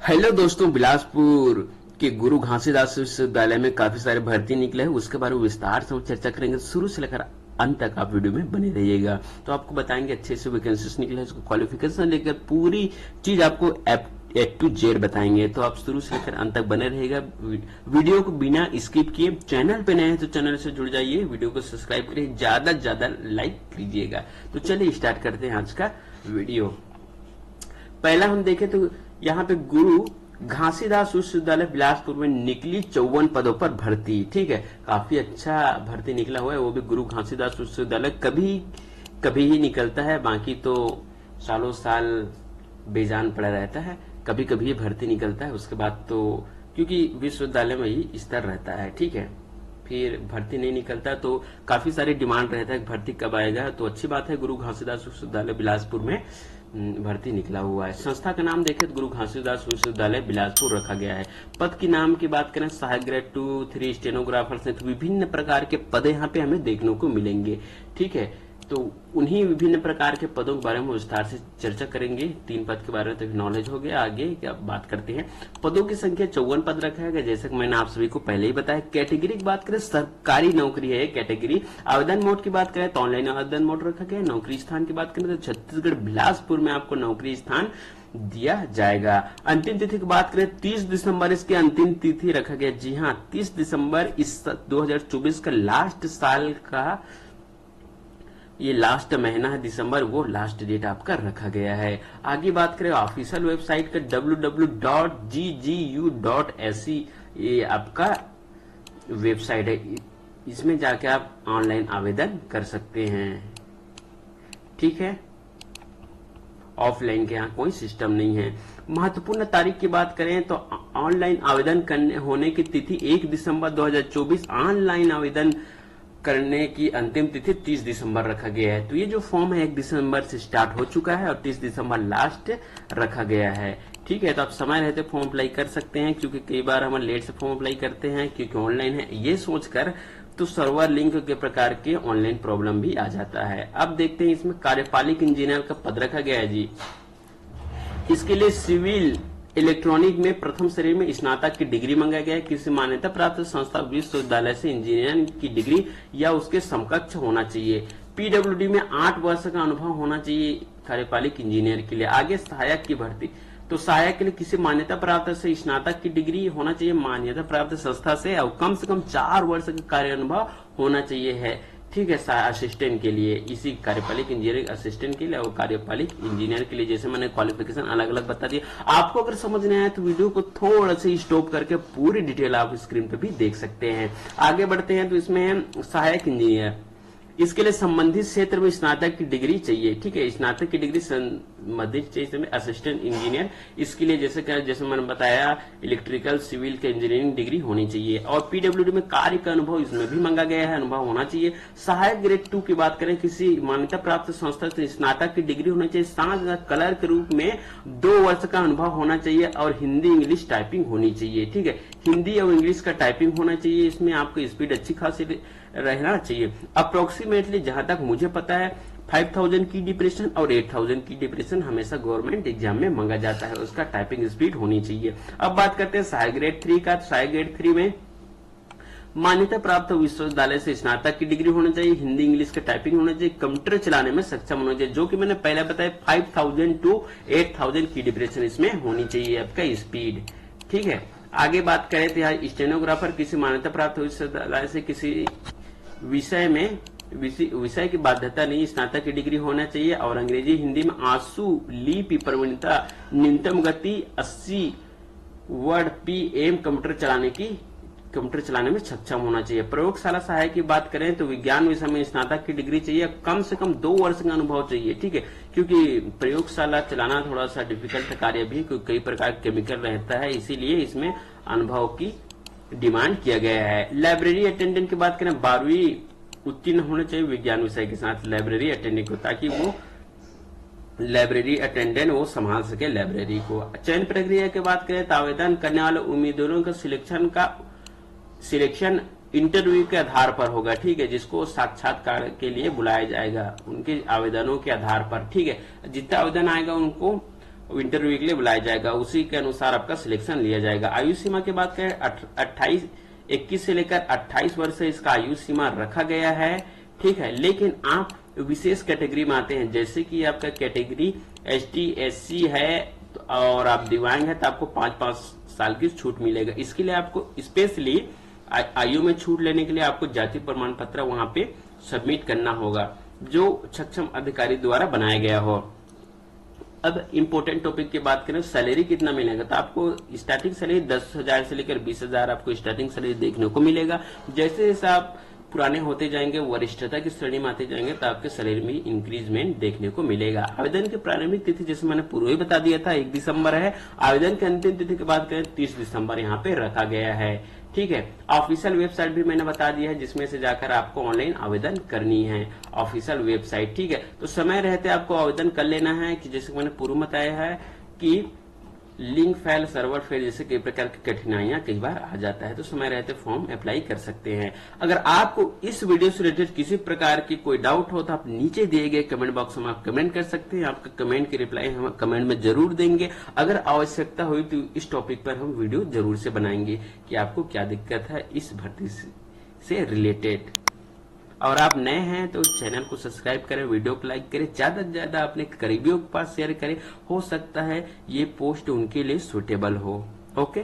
Hello दोस्तों, बिलासपुर के गुरु घासीदास विश्वविद्यालय में काफी सारे भर्ती निकले हैं। उसके बारे में विस्तार से हम चर्चा करेंगे। शुरू से लेकर अंत तक आप वीडियो में बने रहिएगा। तो आपको बताएंगे अच्छे से वैकेंसीज निकले हैं, उसको क्वालिफिकेशन लेकर पूरी चीज आपको ए टू जेड बताएंगे। तो आप शुरू से लेकर अंत तक बने रहिएगा। वीडियो को बिना स्किप किए, चैनल पे नए हैं तो चैनल से जुड़ जाइए, वीडियो को सब्सक्राइब करिए, ज्यादा से ज्यादा लाइक कीजिएगा। तो चलिए स्टार्ट करते हैं आज का वीडियो। पहला हम देखें तो यहाँ पे गुरु घासीदास विश्वविद्यालय बिलासपुर में निकली 54 पदों पर भर्ती। ठीक है, काफी अच्छा भर्ती निकला हुआ है, वो भी गुरु घासीदास विश्वविद्यालय। कभी कभी ही निकलता है, बाकी तो सालों साल बेजान पड़ा रहता है। कभी कभी भर्ती निकलता है, उसके बाद तो क्योंकि विश्वविद्यालय में ही स्तर रहता है। ठीक है, फिर भर्ती नहीं निकलता तो काफी सारी डिमांड रहता है भर्ती कब आएगा। तो अच्छी बात है, गुरु घासीदास विश्वविद्यालय बिलासपुर में भर्ती निकला हुआ है। संस्था का नाम देखें तो गुरु घासीदास विश्वविद्यालय बिलासपुर रखा गया है। पद की नाम की बात करें, सहायक ग्रेड 2, 3 स्टेनोग्राफर से, तो विभिन्न प्रकार के पद यहाँ पे हमें देखने को मिलेंगे। ठीक है, तो उन्हीं विभिन्न प्रकार के पदों के बारे में विस्तार से चर्चा करेंगे। 3 पद के बारे में तो नॉलेज हो गया। आगे क्या बात करते हैं। पदों की संख्या 54 पद रखा गया, जैसे कि मैंने आप सभी को पहले ही बताया। कैटेगरी की बात करें, सरकारी नौकरी है कैटेगरी। आवेदन मोड की बात करें तो ऑनलाइन आवेदन मोड रखा गया है। नौकरी स्थान की बात करें तो छत्तीसगढ़ बिलासपुर में आपको नौकरी स्थान दिया जाएगा। अंतिम तिथि की बात करें 30 दिसंबर इसकी अंतिम तिथि रखा गया। जी हाँ, 30 दिसंबर इस 2024 का लास्ट साल का ये लास्ट महीना है दिसंबर, वो लास्ट डेट आपका रखा गया है। आगे बात करें ऑफिशियल वेबसाइट का www.ggu.se, ये आपका वेबसाइट है। इसमें जाके आप ऑनलाइन आवेदन कर सकते हैं। ठीक है, ऑफलाइन के यहाँ कोई सिस्टम नहीं है। महत्वपूर्ण तारीख की बात करें तो ऑनलाइन आवेदन करने होने की तिथि 1 दिसंबर 2024। ऑनलाइन आवेदन करने की अंतिम तिथि 30 दिसंबर रखा गया है। तो ये जो फॉर्म है 1 दिसंबर से स्टार्ट हो चुका है और 30 दिसंबर लास्ट रखा गया है। ठीक है, तो आप समय रहते फॉर्म अप्लाई कर सकते हैं, क्योंकि कई बार हम लेट से फॉर्म अप्लाई करते हैं क्योंकि ऑनलाइन है ये सोचकर, तो सर्वर लिंक के प्रकार के ऑनलाइन प्रॉब्लम भी आ जाता है। अब देखते हैं इसमें कार्यपालिक इंजीनियर का पद रखा गया है जी। इसके लिए सिविल इलेक्ट्रॉनिक में प्रथम श्रेणी में स्नातक की डिग्री मांगा गया है। किसी मान्यता प्राप्त संस्था विश्वविद्यालय से इंजीनियरिंग की डिग्री या उसके समकक्ष होना चाहिए। पीडब्ल्यूडी में 8 वर्ष का अनुभव होना चाहिए कार्यपालिक इंजीनियर के लिए। आगे सहायक की भर्ती, तो सहायक के लिए किसी मान्यता प्राप्त से स्नातक की डिग्री होना चाहिए मान्यता प्राप्त संस्था से, और कम से कम 4 वर्ष का कार्य अनुभव होना चाहिए है। ठीक है, असिस्टेंट के लिए, इसी कार्यपालिक इंजीनियरिंग असिस्टेंट के लिए और कार्यपालिक इंजीनियर के लिए, जैसे मैंने क्वालिफिकेशन अलग अलग बता दिया। आपको अगर समझ नहीं आया तो वीडियो को थोड़ा सा स्टॉप करके पूरी डिटेल आप स्क्रीन पे भी देख सकते हैं। आगे बढ़ते हैं तो इसमें सहायक इंजीनियर, इसके लिए संबंधित क्षेत्र में स्नातक की डिग्री चाहिए। ठीक है, स्नातक की डिग्री संबंधित चाहिए में असिस्टेंट इंजीनियर, इसके लिए जैसे मैंने बताया इलेक्ट्रिकल सिविल के इंजीनियरिंग डिग्री होनी चाहिए। और पीडब्ल्यूडी में कार्य का अनुभव इसमें भी मांगा गया है, अनुभव होना चाहिए। सहायक ग्रेड 2 की बात करें, किसी मान्यता प्राप्त संस्था से स्नातक की डिग्री होनी चाहिए। साथ कलर के रूप में 2 वर्ष का अनुभव होना चाहिए और हिंदी इंग्लिश टाइपिंग होनी चाहिए। ठीक है, हिंदी और इंग्लिश का टाइपिंग होना चाहिए। इसमें आपको स्पीड अच्छी खासी रहना चाहिए। अप्रोक्सीमेटली जहां तक मुझे पता है 5000 की डिप्रेशन और 8000 की डिप्रेशन हमेशा गवर्नमेंट एग्जाम में मांगा जाता है, उसका टाइपिंग स्पीड होनी चाहिए। अब बात करते हैं सहायक ग्रेड 3 का। सहायक ग्रेड 3 में मान्यता प्राप्त विश्वविद्यालय से स्नातक की डिग्री होनी चाहिए, हिंदी इंग्लिश का टाइपिंग होना चाहिए, कंप्यूटर चलाने में सक्षम होना चाहिए, जो कि मैंने पहले बताया 5000 टू 8000 की डिप्रेशन इसमें होनी चाहिए आपका स्पीड। ठीक है, आगे बात करें तो यहाँ स्टेनोग्राफर, किसी मान्यता प्राप्त विश्वविद्यालय से किसी विषय की बाध्यता नहीं, स्नातक की डिग्री होना चाहिए और अंग्रेजी हिंदी में आंसू लिपि प्रवीणता, न्यूनतम गति 80 वर्ड PM, कंप्यूटर चलाने में सक्षम होना चाहिए। प्रयोगशाला सहायक की बात करें तो विज्ञान विषय में स्नातक की डिग्री चाहिए, कम से कम 2 वर्ष का अनुभव चाहिए। ठीक है, क्योंकि प्रयोगशाला चलाना थोड़ा सा डिफिकल्ट कार्य भी, क्योंकि कई प्रकार के केमिकल रहता है, इसीलिए इसमें अनुभव की डिमांड किया गया है। लाइब्रेरी अटेंडेंट की बात करें, 12वीं उत्तीर्ण होना चाहिए विज्ञान विषय के साथ लाइब्रेरी अटेंडेंट को, ताकि वो लाइब्रेरी अटेंडेंट वो संभाल सके लाइब्रेरी को। चयन प्रक्रिया की बात करें तो आवेदन करने वाले उम्मीदवारों का सिलेक्शन इंटरव्यू के आधार पर होगा। ठीक है, जिसको साक्षात्कार के लिए बुलाया जाएगा उनके आवेदनों के आधार पर। ठीक है, जितना आवेदन आएगा उनको इंटरव्यू के लिए बुलाया जाएगा, उसी के अनुसार आपका सिलेक्शन लिया जाएगा। आयु सीमा की बात करें 21 से लेकर 28 वर्ष से इसका आयु सीमा रखा गया है, ठीक है। लेकिन आप विशेष कैटेगरी में आते हैं, जैसे कि आपका कैटेगरी ST SC है और आप दिव्यांग है, तो आपको 5-5 साल की छूट मिलेगा। इसके लिए आपको स्पेशली आयु में छूट लेने के लिए आपको जाति प्रमाण पत्र वहां पे सबमिट करना होगा, जो सक्षम अधिकारी द्वारा बनाया गया हो। अब इंपॉर्टेंट टॉपिक की बात करें, सैलरी कितना मिलेगा, तो आपको स्टार्टिंग सैलरी 10,000 से लेकर 20,000 आपको स्टार्टिंग सैलरी देखने को मिलेगा। जैसे जैसे आप पुराने होते जाएंगे, वरिष्ठता की श्रेणी में आते जाएंगे, तो आपके सैलरी में इंक्रीजमेंट देखने को मिलेगा। आवेदन की प्रारंभिक तिथि जैसे मैंने पूर्व ही बता दिया था 1 दिसंबर है। आवेदन की अंतिम तिथि की बात करें 30 दिसंबर यहाँ पे रखा गया है, ठीक है। ऑफिशियल वेबसाइट भी मैंने बता दिया है, जिसमें से जाकर आपको ऑनलाइन आवेदन करनी है, ऑफिशियल वेबसाइट, ठीक है। तो समय रहते आपको आवेदन कर लेना है, कि जैसे मैंने पूर्व बताया है कि लिंक फाइल सर्वर फेल जैसे कई प्रकार की कठिनाइयां कई बार आ जाता है, तो समय रहते फॉर्म अप्लाई कर सकते हैं। अगर आपको इस वीडियो से रिलेटेड किसी प्रकार की कोई डाउट हो तो आप नीचे दिए गए कमेंट बॉक्स में आप कमेंट कर सकते हैं। आपका कमेंट की रिप्लाई हम कमेंट में जरूर देंगे। अगर आवश्यकता हुई तो इस टॉपिक पर हम वीडियो जरूर से बनाएंगे कि आपको क्या दिक्कत है इस भर्ती से रिलेटेड। और आप नए हैं तो चैनल को सब्सक्राइब करें, वीडियो को लाइक करें, ज्यादा से ज्यादा अपने करीबियों के पास शेयर करें, हो सकता है ये पोस्ट उनके लिए सुटेबल हो। ओके।